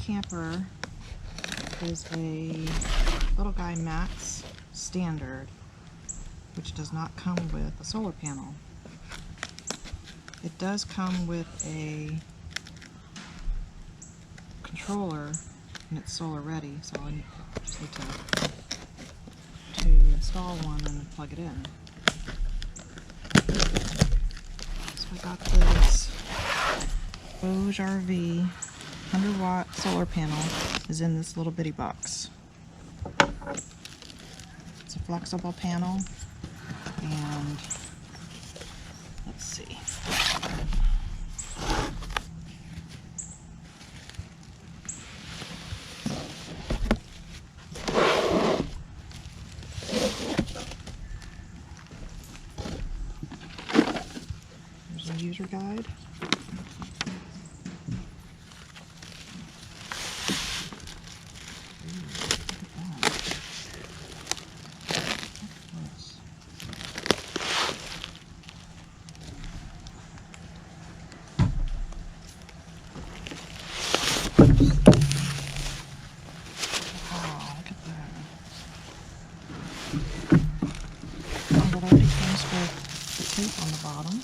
camper is a Little Guy Max Standard, which does not come with a solar panel. It does come with a controller, and it's solar ready, so I just need to install one and plug it in. So I got this BougeRV 100-watt solar panel is in this little bitty box. It's a flexible panel, and let's see. There's a user guide. Already comes with the tape on the bottom.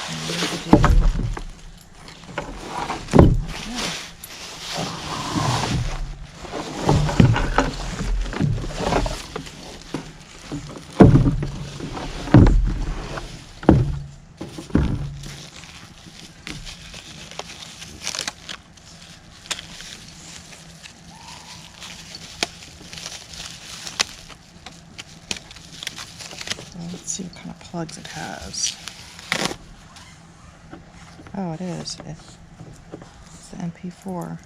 And we need to do let's see what kind of plugs it has. Oh, it is. It's the MP4.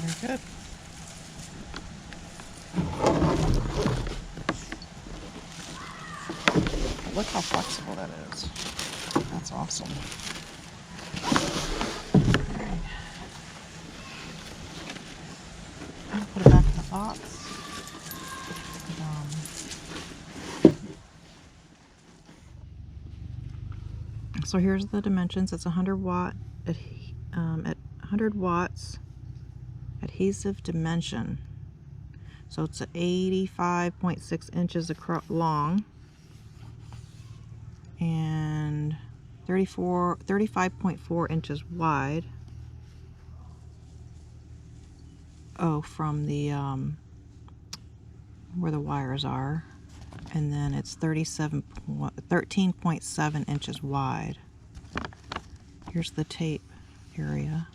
Very good. Look how flexible that is. That's awesome. Okay. I'll put it back in the box. So here's the dimensions. It's 100 watt at 100 watts adhesive dimension. So it's 85.6 inches long and 35.4 inches wide. Oh, from the where the wires are, and then it's 13.7 inches wide. Here's the tape area.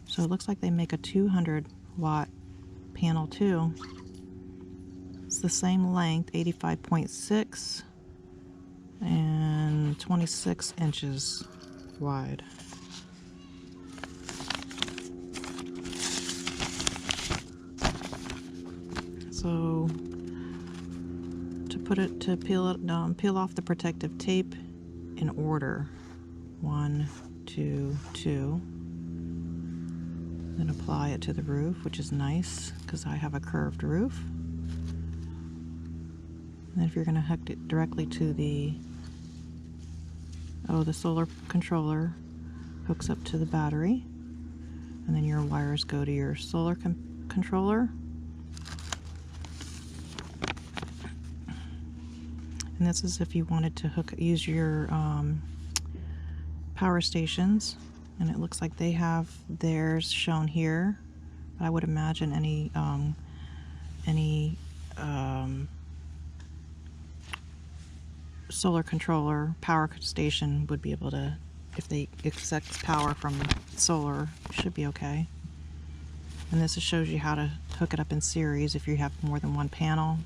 So it looks like they make a 200-watt panel too. It's the same length, 85.6 and 26 inches wide. So to peel off the protective tape in order, 1, 2, 2. Then apply it to the roof, which is nice because I have a curved roof. And then if you're going to hook it directly to the solar controller hooks up to the battery, and then your wires go to your solar controller. And this is if you wanted to use your power stations. And it looks like they have theirs shown here. But I would imagine any solar controller power station would be able to, if they accept power from solar, should be okay. And this shows you how to hook it up in series if you have more than one panel.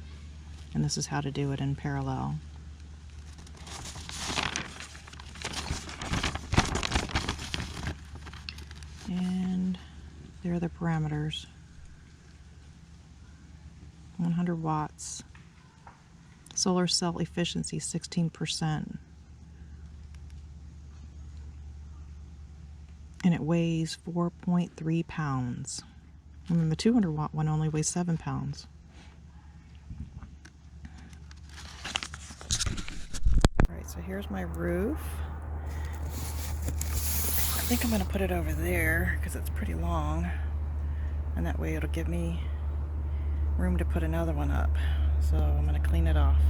And this is how to do it in parallel. And There are the parameters. 100 watts. Solar cell efficiency 16%. And it weighs 4.3 pounds. And then the 200 watt one only weighs 7 pounds. Alright, so here's my roof. I think I'm going to put it over there because it's pretty long. And that way it'll give me room to put another one up. So I'm going to clean it off.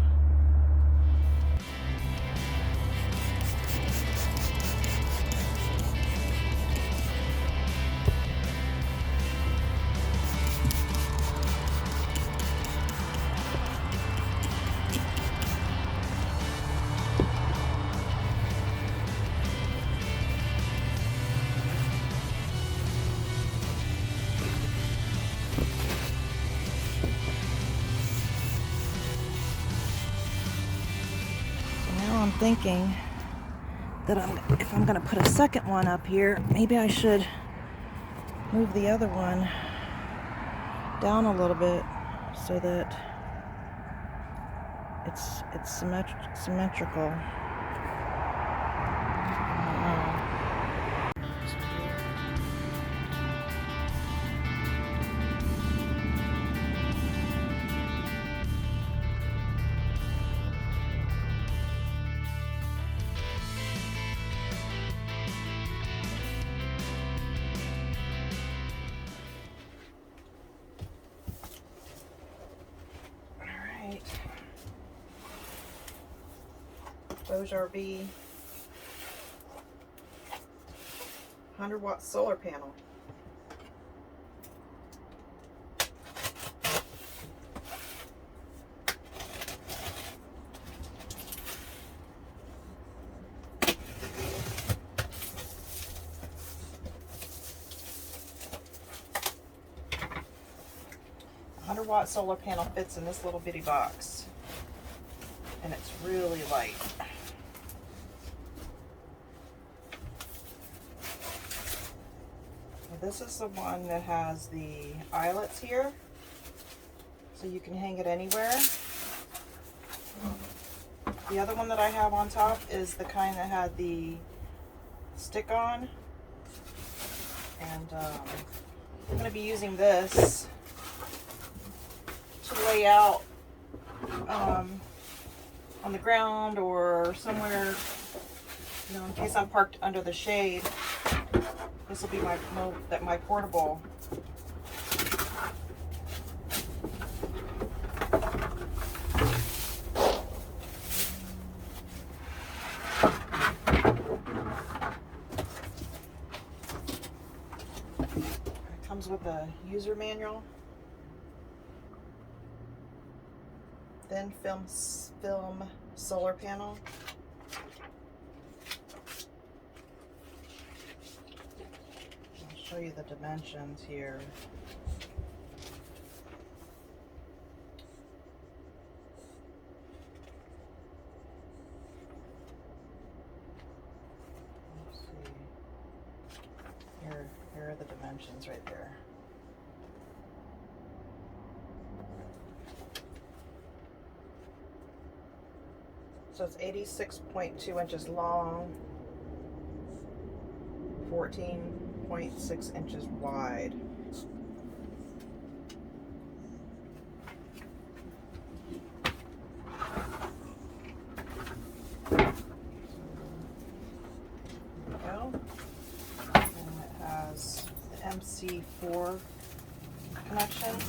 I'm thinking that if I'm going to put a second one up here, maybe I should move the other one down a little bit so that it's symmetrical. BougeRV 100-watt solar panel. A 100-watt solar panel fits in this little bitty box, and it's really light. This is the one that has the eyelets here, so you can hang it anywhere. The other one that I have on top is the kind that had the stick-on, and I'm going to be using this to lay out on the ground or somewhere, you know, in case I'm parked under the shade. This will be my portable. It comes with a user manual. Thin film solar panel. Show you the dimensions here. Let's see. Here are the dimensions right there. So it's 86.2 inches long, 14.6 inches wide. There we go. And it has the MC4 connections.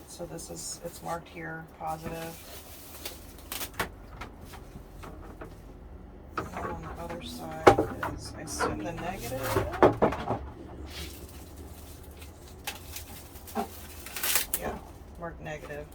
So this is, it's marked here positive. And on the other side is, I assume, the negative. Yeah, marked negative.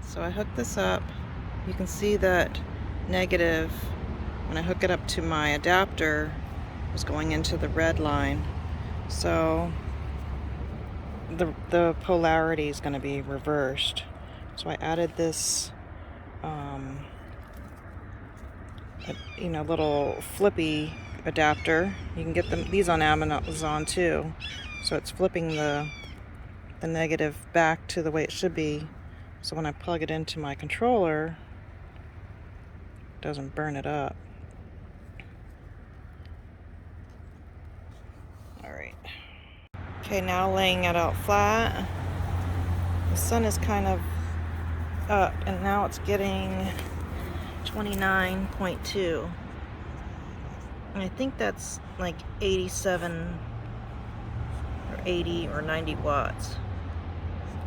Alright, so I hooked this up. You can see that negative, when I hook it up to my adapter, is going into the red line. So the polarity is going to be reversed. So I added this little flippy adapter. You can get these on Amazon too. So it's flipping the negative back to the way it should be. So when I plug it into my controller, it doesn't burn it up. Alright. Okay, now laying it out flat. The sun is kind of up and now it's getting 29.2. And I think that's like 87 or 80 or 90 watts.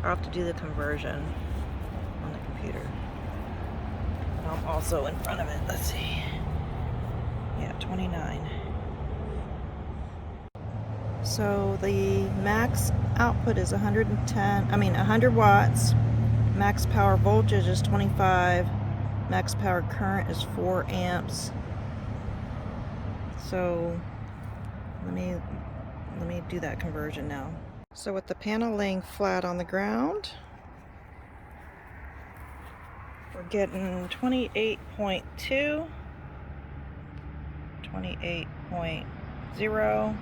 I'll have to do the conversion on the computer. I'm also in front of it. Let's see. Yeah, 29. So the max output is 100 watts. Max power voltage is 25. Max power current is 4 amps. So let me do that conversion now. So with the panel laying flat on the ground, we're getting 28.2, 28.0.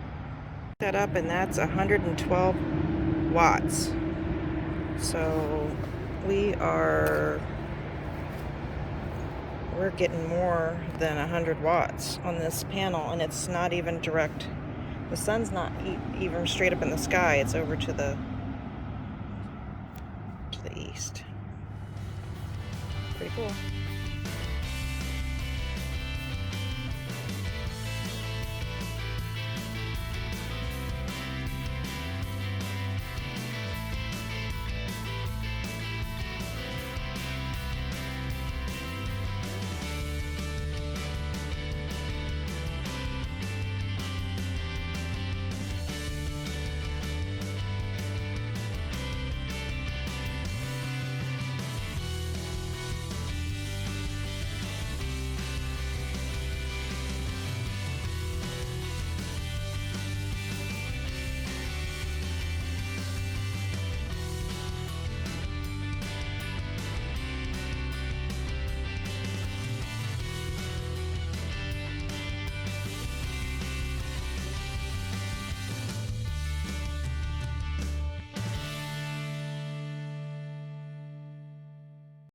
That up, and that's 112 watts. So we're getting more than 100 watts on this panel, and it's not even direct. The sun's not even straight up in the sky. It's over to the east. Pretty cool.